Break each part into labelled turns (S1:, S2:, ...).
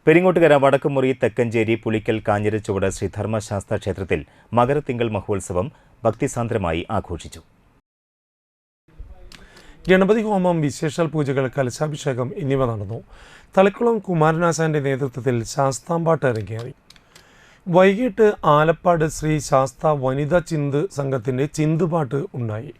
S1: പെരിങ്ങോട്ടുകര വടക്കുമുറി തെക്കഞ്ചേരി പുളിക്കൽ കാഞ്ഞിരച്ചുവട് ശ്രീധർമ്മശാസ്ത്ര ക്ഷേത്രത്തിൽ മകരത്തിങ്കൾ മഹോത്സവം ഭക്തിസാന്ദ്രമായി ആഘോഷിച്ചു.
S2: ഗണപതി ഹോമം, വിശേഷാൽ പൂജകൾ, കലശാഭിഷേകം എന്നിവ നടന്നു. തളിക്കുളം കുമാരനാശാന്റെ നേതൃത്വത്തിൽ ശാസ്താംപാട്ട് അരങ്ങേറി. വൈകിട്ട് ആലപ്പാട് ശ്രീ ശാസ്ത വനിതാ ചിന്ത് സംഘത്തിന്റെ ചിന്തുപാട്ട് ഉണ്ടായി.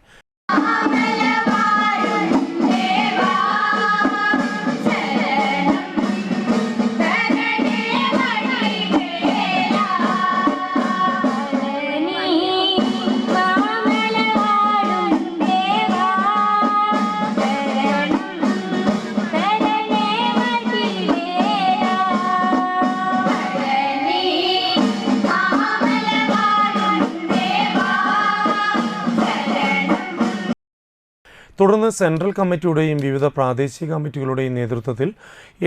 S2: തുടർന്ന് സെൻട്രൽ കമ്മിറ്റിയുടെയും വിവിധ പ്രാദേശിക കമ്മിറ്റികളുടെയും നേതൃത്വത്തിൽ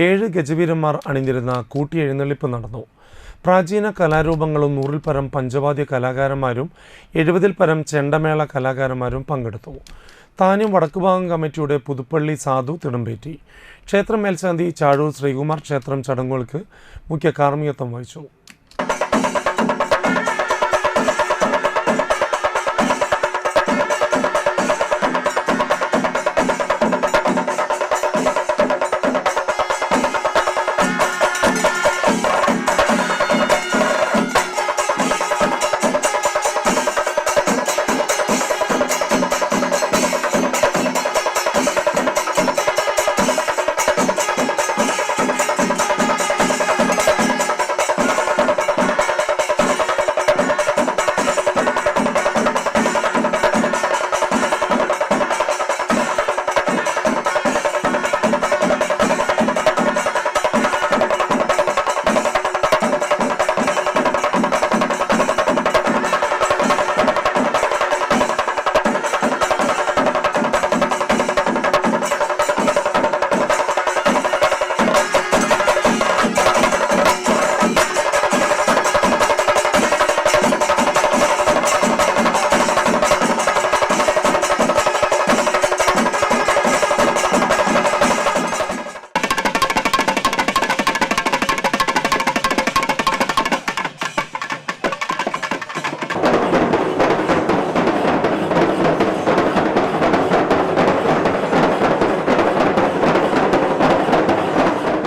S2: 7 ഗജവീരന്മാർ അണിനിരുന്ന കൂട്ടിയെഴുന്നള്ളിപ്പ് നടന്നു. പ്രാചീന കലാരൂപങ്ങളും 100-ൽ പരം പഞ്ചവാദ്യ കലാകാരന്മാരും 70-ൽ പരം ചെണ്ടമേള കലാകാരന്മാരും പങ്കെടുത്തു. താന്യം വടക്കുഭാഗം കമ്മിറ്റിയുടെ പുതുപ്പള്ളി സാധു തിടമ്പേറ്റി. ക്ഷേത്രം മേൽശാന്തി ചാഴൂർ ശ്രീകുമാർ ക്ഷേത്രം ചടങ്ങുകൾക്ക് മുഖ്യ കാർമ്മികത്വം വഹിച്ചു.